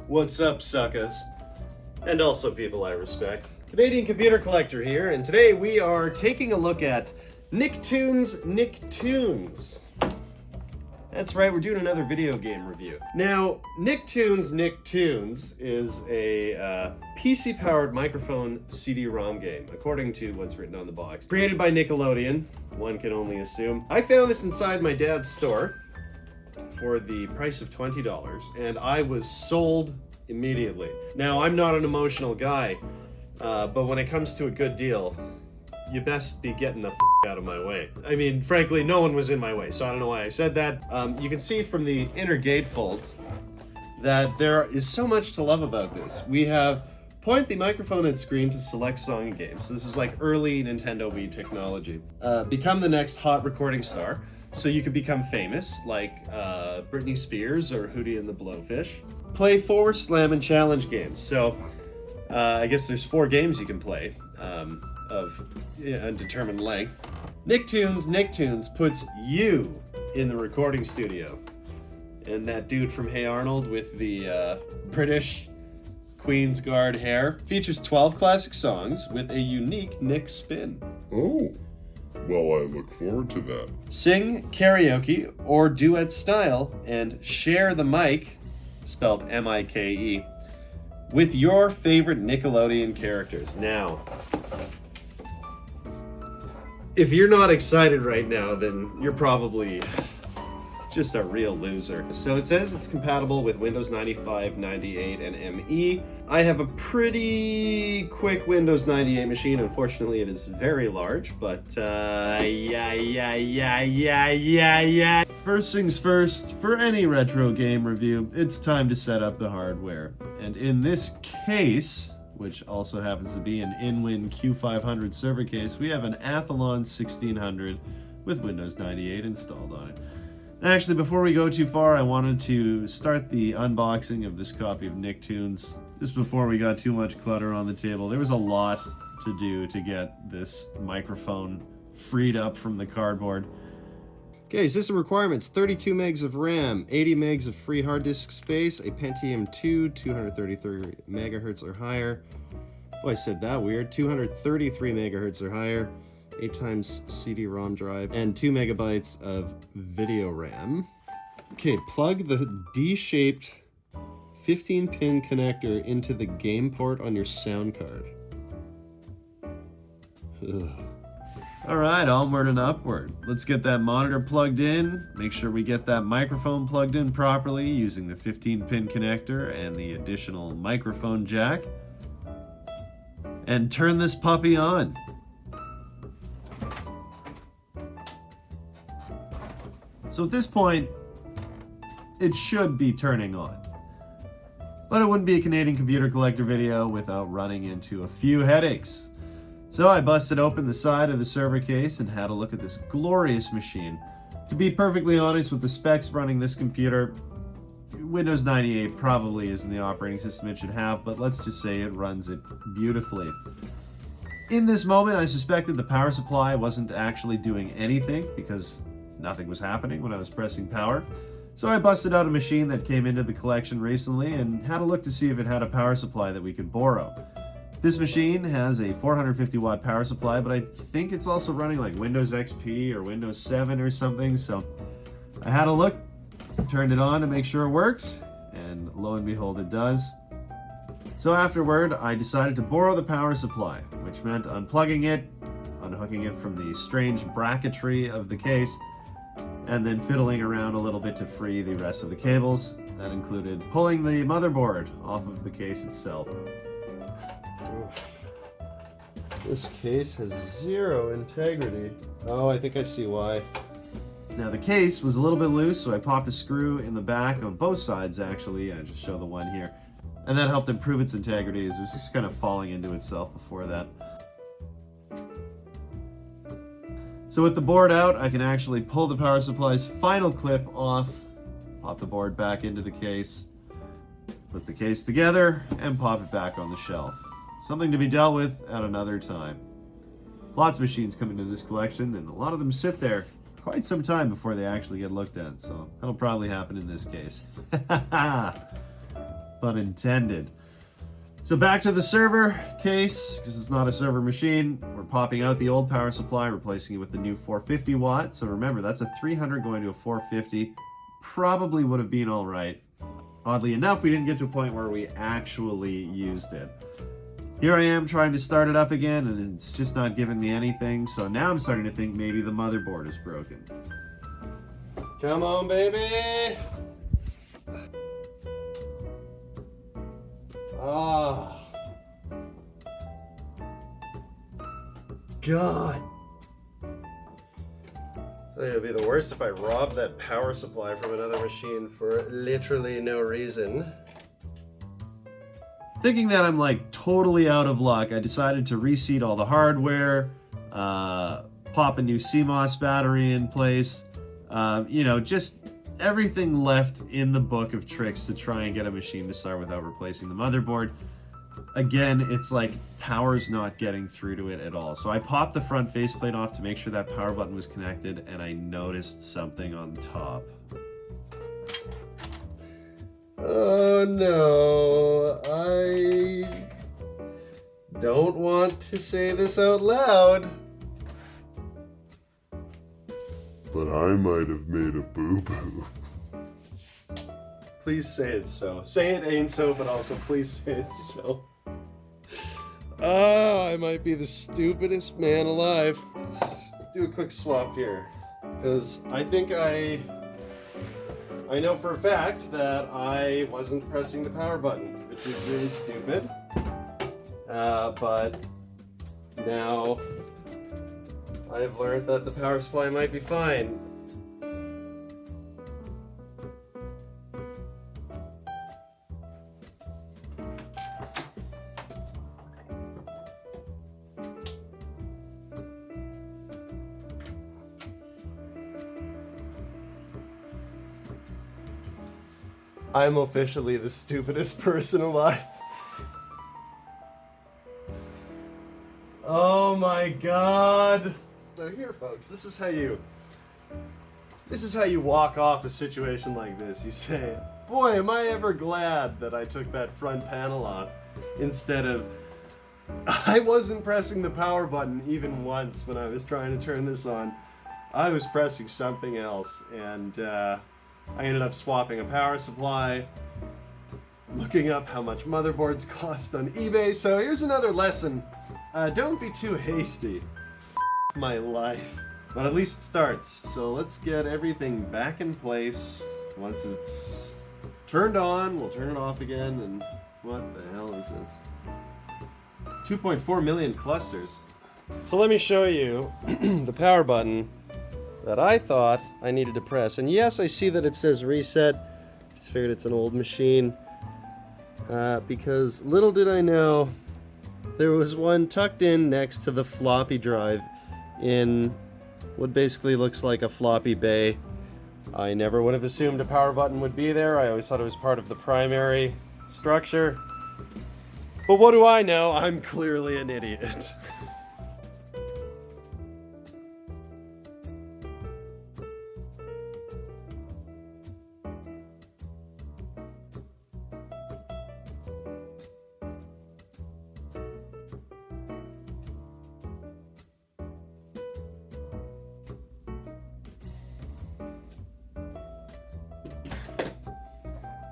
What's up, suckers? And also people I respect. Canadian Computer Collector here, and today we are taking a look at Nicktoons. That's right, we're doing another video game review. Now, Nicktoons is a PC-powered microphone CD-ROM game, according to what's written on the box. Created by Nickelodeon, one can only assume. I found this inside my dad's store for the price of $20, and I was sold immediately. Now, I'm not an emotional guy, but when it comes to a good deal, you best be getting the out of my way. I mean, frankly, no one was in my way, so I don't know why I said that. You can see from the inner gatefold that there is so much to love about this. We have point the microphone at screen to select song and games. So this is like early Nintendo Wii technology. Become the next hot recording star. So you could become famous, like Britney Spears or Hootie and the Blowfish. Play forward slam and challenge games. So I guess there's 4 games you can play of undetermined length. Nicktoons puts you in the recording studio. And that dude from Hey Arnold with the British Queen's Guard hair features 12 classic songs with a unique Nick spin. Oh. Well, I look forward to that. Sing karaoke or duet style and share the mic, spelled M-I-K-E, with your favorite Nickelodeon characters. Now, if you're not excited right now, then you're probably just a real loser. So it says it's compatible with Windows 95, 98, and ME. I have a pretty quick Windows 98 machine. Unfortunately, it is very large, but yeah. First things first, for any retro game review, it's time to set up the hardware. And in this case, which also happens to be an Inwin Q500 server case, we have an Athalon 1600 with Windows 98 installed on it. Actually, before we go too far, I wanted to start the unboxing of this copy of Nicktoons just before we got too much clutter on the table. There was a lot to do to get this microphone freed up from the cardboard. Okay, system requirements: 32 megs of RAM, 80 megs of free hard disk space, a Pentium 2, 233 megahertz or higher. Oh, I said that weird. 233 megahertz or higher. 8 times CD-ROM drive, and 2 megabytes of video RAM. Okay, plug the D-shaped 15-pin connector into the game port on your sound card. Ugh. Alright, onward and upward. Let's get that monitor plugged in. Make sure we get that microphone plugged in properly using the 15-pin connector and the additional microphone jack. And turn this puppy on. So at this point, it should be turning on. But it wouldn't be a Canadian Computer Collector video without running into a few headaches. So I busted open the side of the server case and had a look at this glorious machine. To be perfectly honest, with the specs running this computer, Windows 98 probably isn't the operating system it should have, but let's just say it runs it beautifully. In this moment, I suspected the power supply wasn't actually doing anything because nothing was happening when I was pressing power. So I busted out a machine that came into the collection recently and had a look to see if it had a power supply that we could borrow. This machine has a 450 watt power supply, but I think it's also running like Windows XP or Windows 7 or something. So I had a look, turned it on to make sure it works, and lo and behold, it does. So afterward, I decided to borrow the power supply, which meant unplugging it, unhooking it from the strange bracketry of the case, and then fiddling around a little bit to free the rest of the cables. That included pulling the motherboard off of the case itself. This case has zero integrity. Oh, I think I see why. Now the case was a little bit loose, so I popped a screw in the back on both sides actually. I just show the one here. And that helped improve its integrity as it was just kind of falling into itself before that. So with the board out, I can actually pull the power supply's final clip off, pop the board back into the case, put the case together, and pop it back on the shelf. Something to be dealt with at another time. Lots of machines come into this collection, and a lot of them sit there quite some time before they actually get looked at, so that'll probably happen in this case. pun intended. So back to the server case, because it's not a server machine. We're popping out the old power supply, replacing it with the new 450 watt. So remember, that's a 300 going to a 450. Probably would have been all right. Oddly enough, we didn't get to a point where we actually used it. Here I am trying to start it up again, and it's just not giving me anything. So now I'm starting to think maybe the motherboard is broken. Come on, baby! Ah. God. I think it would be the worst if I robbed that power supply from another machine for literally no reason. Thinking that I'm like totally out of luck, I decided to reseat all the hardware, pop a new CMOS battery in place, you know, just everything left in the book of tricks to try and get a machine to start without replacing the motherboard. Again, it's like power's not getting through to it at all. So I popped the front faceplate off to make sure that power button was connected, and I noticed something on top. Oh no, I don't want to say this out loud. But I might have made a boo-boo. Please say it's so. Say it ain't so, but also please say it's so. Oh, I might be the stupidest man alive. Let's do a quick swap here. Because I think I know for a fact that I wasn't pressing the power button, which is really stupid. But now I've learned that the power supply might be fine. I'm officially the stupidest person alive. Oh my god. So here, folks, this is how you walk off a situation like this. You say, boy, am I ever glad that I took that front panel off instead of, I wasn't pressing the power button even once when I was trying to turn this on. I was pressing something else, and I ended up swapping a power supply, looking up how much motherboards cost on eBay. So here's another lesson. Don't be too hasty. F my life. But at least it starts. So let's get everything back in place. Once it's turned on, we'll turn it off again. And what the hell is this? 2.4 million clusters. So let me show you the power button that I thought I needed to press. And yes, I see that it says reset. Just figured it's an old machine. Because little did I know, there was one tucked in next to the floppy drive in what basically looks like a floppy bay. I never would have assumed a power button would be there. I always thought it was part of the primary structure. But what do I know? I'm clearly an idiot.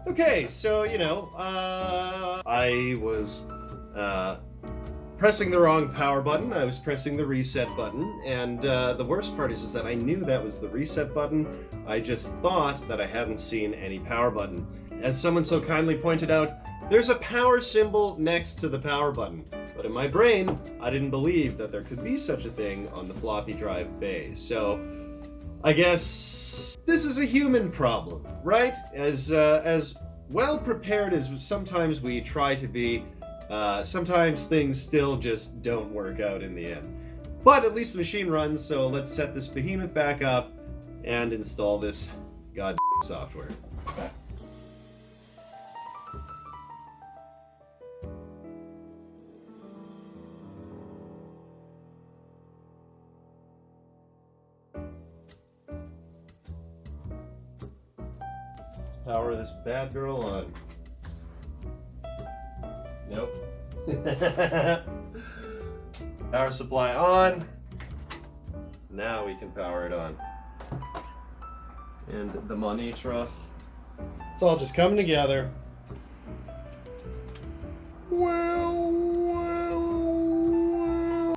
Okay, so, you know, I was pressing the wrong power button. I was pressing the reset button, and the worst part is that I knew that was the reset button. I just thought that I hadn't seen any power button. As someone so kindly pointed out, there's a power symbol next to the power button. But in my brain, I didn't believe that there could be such a thing on the floppy drive bay. So I guess this is a human problem, right? As well prepared as sometimes we try to be, sometimes things still just don't work out in the end. But at least the machine runs, so let's set this behemoth back up and install this god software. Power this bad girl on. Nope. Power supply on. Now we can power it on. And the monitor. It's all just coming together. Wow, wow, wow.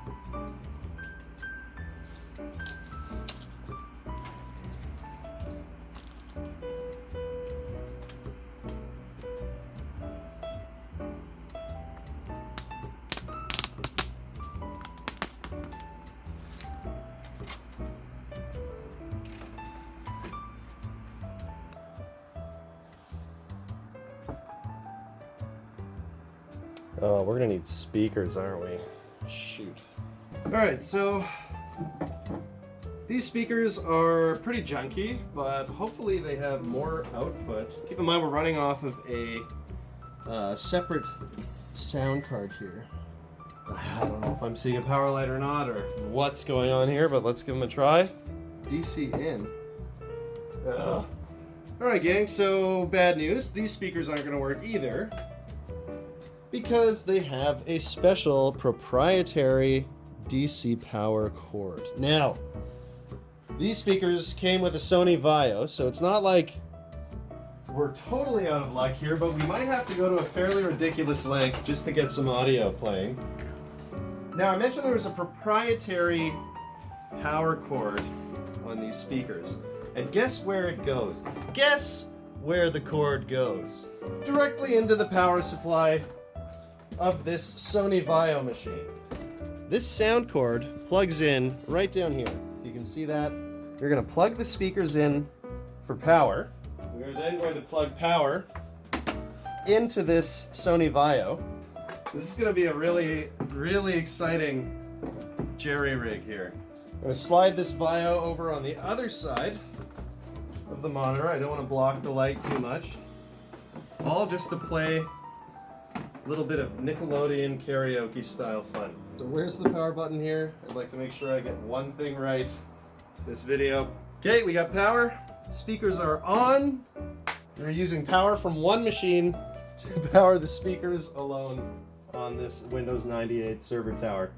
Oh, we're gonna need speakers, aren't we? Shoot. Alright, so these speakers are pretty junky, but hopefully they have more output. Keep in mind we're running off of a separate sound card here. I don't know if I'm seeing a power light or not, or what's going on here, but let's give them a try. DC in. Ugh. Alright gang, so bad news. These speakers aren't gonna work either, because they have a special proprietary DC power cord. Now, these speakers came with a Sony Vaio, so it's not like we're totally out of luck here, but we might have to go to a fairly ridiculous length just to get some audio playing. Now, I mentioned there was a proprietary power cord on these speakers, and guess where it goes? Guess where the cord goes? Directly into the power supply of this Sony Vaio machine. This sound cord plugs in right down here. You can see that. You're going to plug the speakers in for power. We're then going to plug power into this Sony Vaio. This is going to be a really, really exciting jerry rig here. I'm going to slide this Vaio over on the other side of the monitor. I don't want to block the light too much. All just to play a little bit of Nickelodeon Karaoke style fun. So where's the power button here? I'd like to make sure I get one thing right this video. Okay, we got power. Speakers are on. We're using power from one machine to power the speakers alone on this Windows 98 server tower.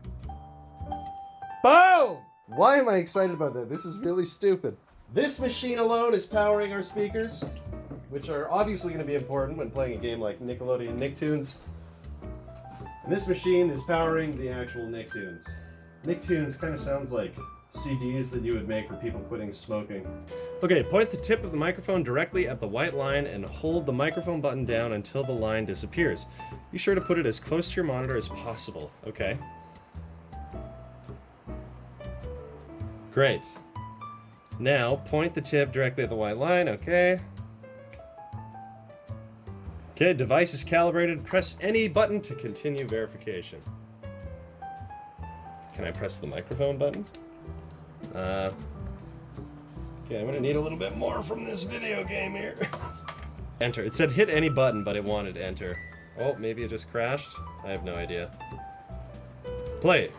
Boom! Why am I excited about that? This is really stupid. This machine alone is powering our speakers, which are obviously going to be important when playing a game like Nickelodeon Nicktoons. And this machine is powering the actual Nicktoons. Nicktoons kind of sounds like CDs that you would make for people quitting smoking. Okay, point the tip of the microphone directly at the white line and hold the microphone button down until the line disappears. Be sure to put it as close to your monitor as possible. Okay. Great. Now, point the tip directly at the white line. Okay. Okay, device is calibrated. Press any button to continue verification. Can I press the microphone button? Okay, I'm gonna need a little bit more from this video game here. Enter. It said hit any button, but it wanted enter. Oh, maybe it just crashed? I have no idea. Play.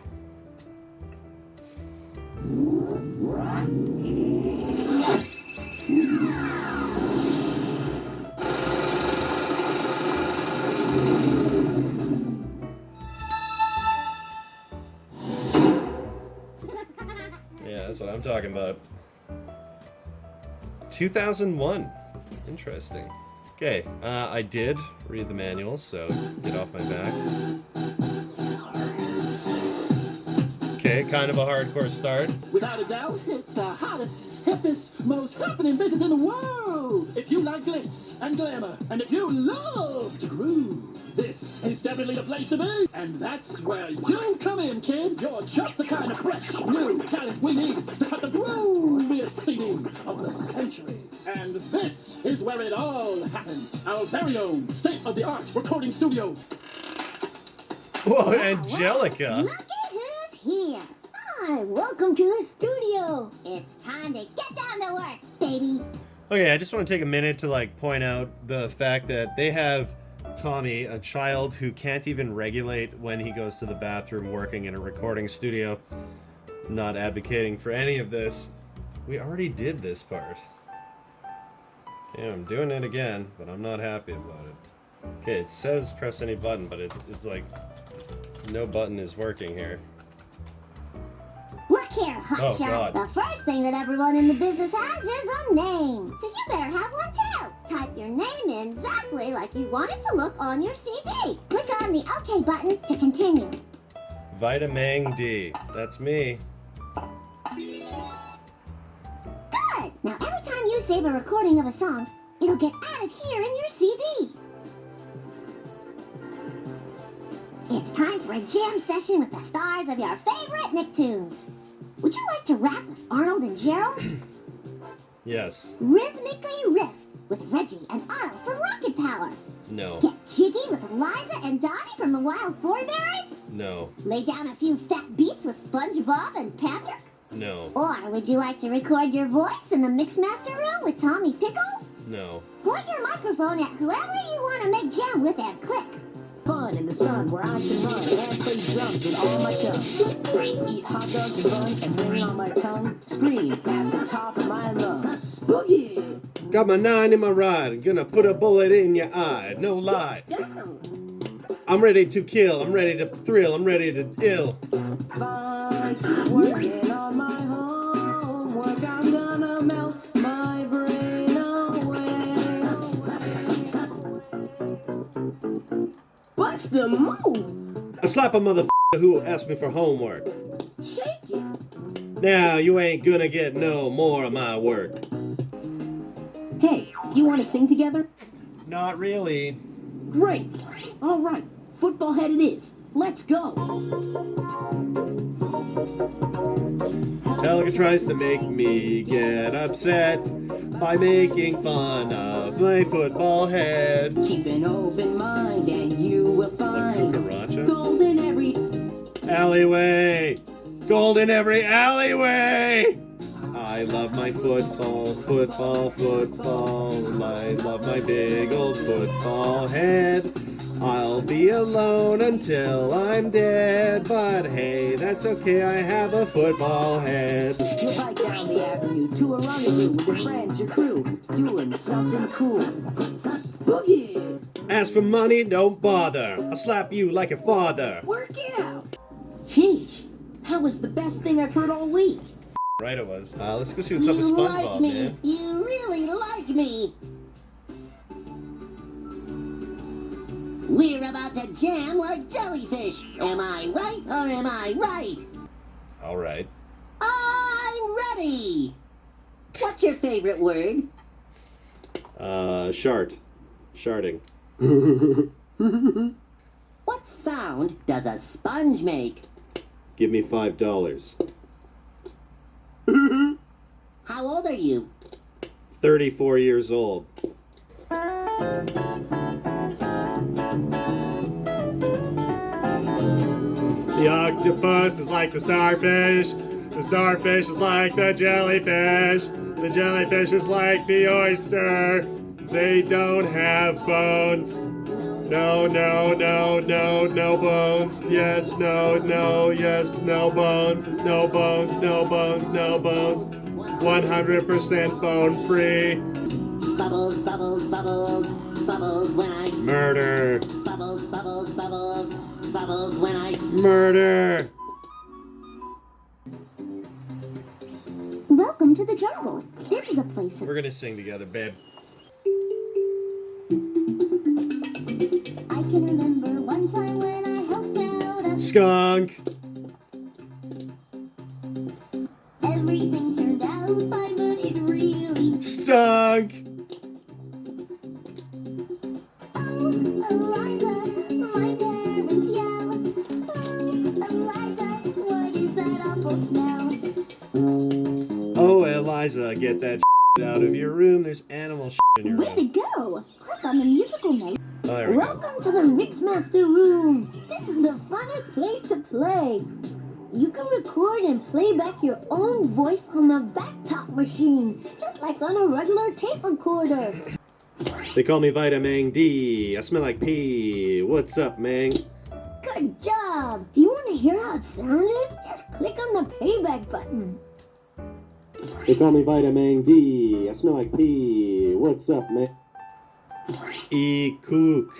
Yeah, that's what I'm talking about. 2001. Interesting. Okay, I did read the manual, so get off my back. Okay, kind of a hardcore start. Without a doubt, it's the hottest, hippest, most happening business in the world. If you like glitz and glamour, and if you love to groove, this is definitely the place to be. And that's where you come in, kid. You're just the kind of fresh, new talent we need to cut the grooviest CD of the century. And this is where it all happens. Our very own state-of-the-art recording studio. Whoa, Angelica. Look at who's here. Hi, welcome to the studio. It's time to get down to work, baby. Okay, I just want to take a minute to point out the fact that they have Tommy, a child who can't even regulate when he goes to the bathroom working in a recording studio. Not advocating for any of this. We already did this part. Yeah, I'm doing it again, but I'm not happy about it. Okay, it says press any button, but it's like no button is working here. Look here, Oh, hotshot. God. The first thing that everyone in the business has is a name. So you better have one too. Type your name in exactly like you want it to look on your CD. Click on the OK button to continue. Vitamang D. That's me. Good. Now every time you save a recording of a song, it'll get added here in your CD. It's time for a jam session with the stars of your favorite Nicktoons. Would you like to rap with Arnold and Gerald? Yes. Rhythmically riff with Reggie and Otto from Rocket Power. No. Get jiggy with Eliza and Donnie from the Wild Thornberries? No. Lay down a few fat beats with SpongeBob and Patrick? No. Or would you like to record your voice in the Mixmaster room with Tommy Pickles? No. Point your microphone at whoever you want to make jam with and click. Fun in the sun where I can run and play drums with all my chums. Eat hot dogs and buns and rain on my tongue. Scream at the top of my lungs. Boogie! Got my 9 in my ride. Gonna put a bullet in your eye. No lie. I'm ready to kill. I'm ready to thrill. I'm ready to ill. Fine, keep working on my homework. I'm gonna melt my brain away. What's the move? I slap a motherfucker who asked me for homework. Shake it. Now you ain't gonna get no more of my work. Hey, you want to sing together? Not really. Great. All right, football head it is. Let's go. Helga tries to make me get upset by making fun of my football head. Keep an open mind and you will like find cucaracha. gold in every Alleyway! Gold in every alleyway! I love my football, football, football. I love my big old football head. I'll be alone until I'm dead, but hey, that's okay, I have a football head. You'll bike down the avenue to a rendezvous with your friends, your crew, doing something cool. Boogie! Ask for money, don't bother. I'll slap you like a father. Work it out! Sheesh, that was the best thing I've heard all week. Right it was. Let's go see what's up with You SpongeBob, like me. man. You really like me. We're about to jam like jellyfish. Am I right or am I right? All right. I'm ready. What's your favorite word? Shart. Sharting. What sound does a sponge make? Give me $5. How old are you? 34 years old. The octopus is like the starfish. The starfish is like the jellyfish. The jellyfish is like the oyster. They don't have bones. No, no, no, no, no bones. Yes, no, no, yes, no bones. No bones, no bones, no bones. 100% bone free. Bubbles, bubbles, bubbles, bubbles when I Murder. bubbles, bubbles, bubbles, bubbles when I Murder. Welcome to the jungle. This is a place of We're gonna sing together, babe. I can remember one time when I helped out a Skunk. everything turned out fine, but it really Stunk. oh, Eliza, my parents yell. Oh, Eliza, what is that awful smell? Oh, Eliza, get that out of your room. There's animal in your Way to room. go! Click on the musical note. Oh, there we go. Welcome to the Mixmaster room. This is the funnest place to play. You can record and play back your own voice on the backtop machine, just like on a regular tape recorder. They call me Vitamang D. I smell like pee. What's up, Mang? Good job. Do you want to hear how it sounded? Just click on the playback button. They call me Vitamang D. I smell like pee. What's up, man? E-cook.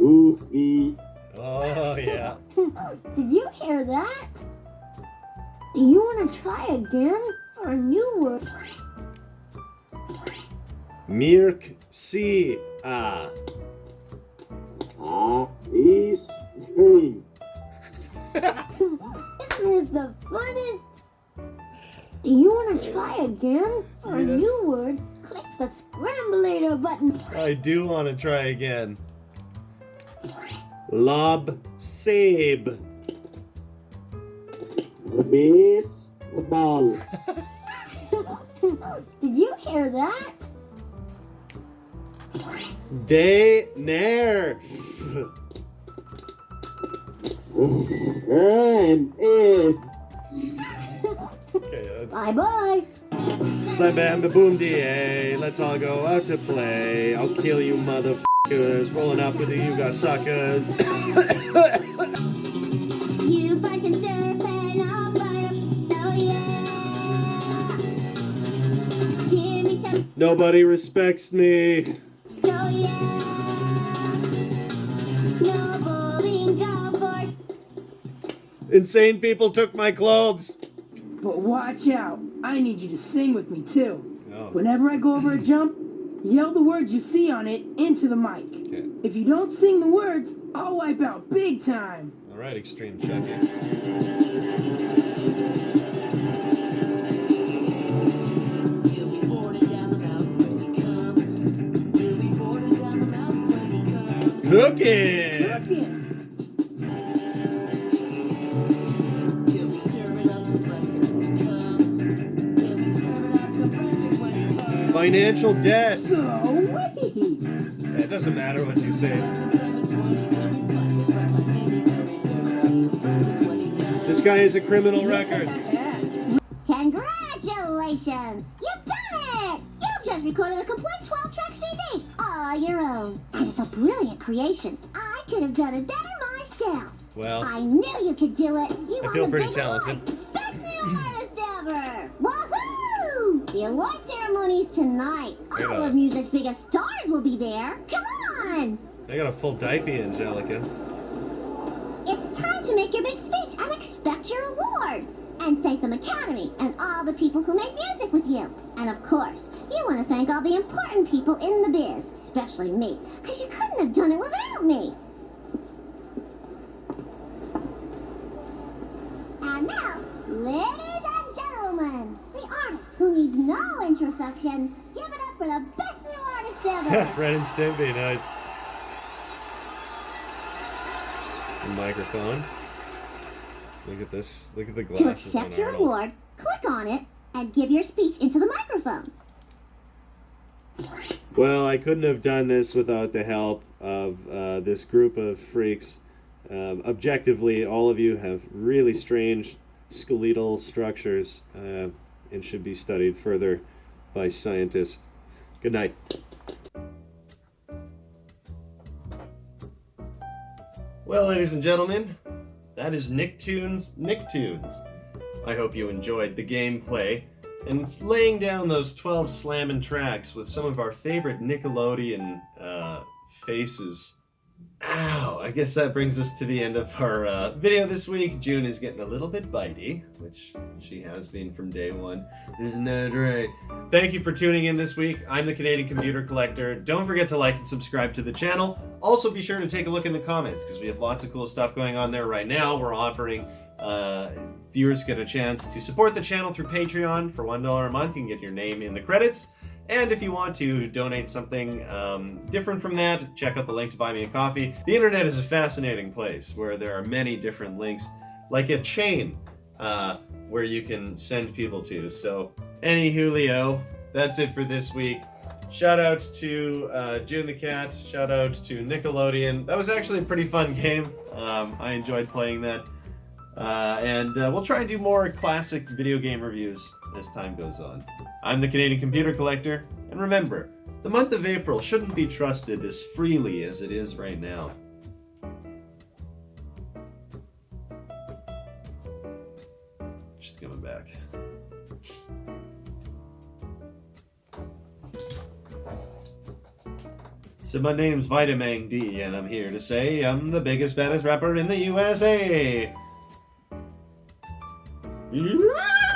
Ooh, ee. Oh, yeah. Did you hear that? Do you want to try again for a new word? Mirk C. Ah. Is, scream. Isn't this the funnest? Do you want to try again for a Yes. new word? Click the scrambulator button. I do want to try again. Lob Sabe. Base, ball. Did you hear that? Day Nair. Is. Okay, that's Bye bye. Slam bam ba boom da. Let's all go out to play. I'll kill you motherfuckers. Rolling up with the Yuga suckers. You find him surfing, I'll find him. Oh yeah. Give me some. Nobody respects me. Oh yeah. No bullying, go for it. Insane people took my clothes. But watch out. I need you to sing with me too. Oh. Whenever I go over a jump, yell the words you see on it into the mic. Okay. If you don't sing the words, I'll wipe out big time. All right, Extreme Chucky. He'll be boarding down the mountain when he comes. He'll be boarding down the mountain when he comes. Cooking. Cooking. He'll be serving up some breakfast when he comes. He'll be serving up some breakfast when he comes. Financial debt. So wait. It doesn't matter what you say. This guy has a criminal record. Congratulations! You've done it! You've just recorded a complete 12-track CD, all your own. And it's a brilliant creation. I could have done it better myself. Well, I knew you could do it. You I won feel the pretty big talented. award. Best new artist ever! Woohoo! The award ceremony's tonight. Hey, All of music's biggest stars will be there. Come on! I got a full diaper, Angelica. It's time to make your big speech and expect your award. And thank the Academy and all the people who make music with you. And of course, you want to thank all the important people in the biz, especially me, because you couldn't have done it without me. And now, ladies and gentlemen, the artist who needs no introduction, give it up for the best new artist ever. Ren and Stimpy, nice. The microphone. Look at this. Look at the To glasses on accept your Arnold. award, click on it and give your speech into the microphone. Well, I couldn't have done this without the help of this group of freaks. Objectively, all of you have really strange skeletal structures and should be studied further by scientists. Good night. Well, ladies and gentlemen, that is Nicktoons Nicktoons. I hope you enjoyed the gameplay and laying down those 12 slammin' tracks with some of our favorite Nickelodeon faces. Ow! I guess that brings us to the end of our video this week. June is getting a little bit bitey, which she has been from day one. Isn't that right? Thank you for tuning in this week. I'm the Canadian Computer Collector. Don't forget to like and subscribe to the channel. Also be sure to take a look in the comments because we have lots of cool stuff going on there right now. We're offering viewers get a chance to support the channel through Patreon for $1 a month. You can get your name in the credits. And if you want to donate something different from that, check out the link to buy me a coffee. The internet is a fascinating place where there are many different links, like a chain where you can send people to. So, anywho, that's it for this week. Shout out to June the Cat. Shout out to Nickelodeon. That was actually a pretty fun game. I enjoyed playing that. And we'll try and do more classic video game reviews as time goes on. I'm the Canadian Computer Collector, and remember, the month of April shouldn't be trusted as freely as it is right now. She's coming back. So my name's Vitamang D, and I'm here to say I'm the biggest, baddest rapper in the USA. Yeah!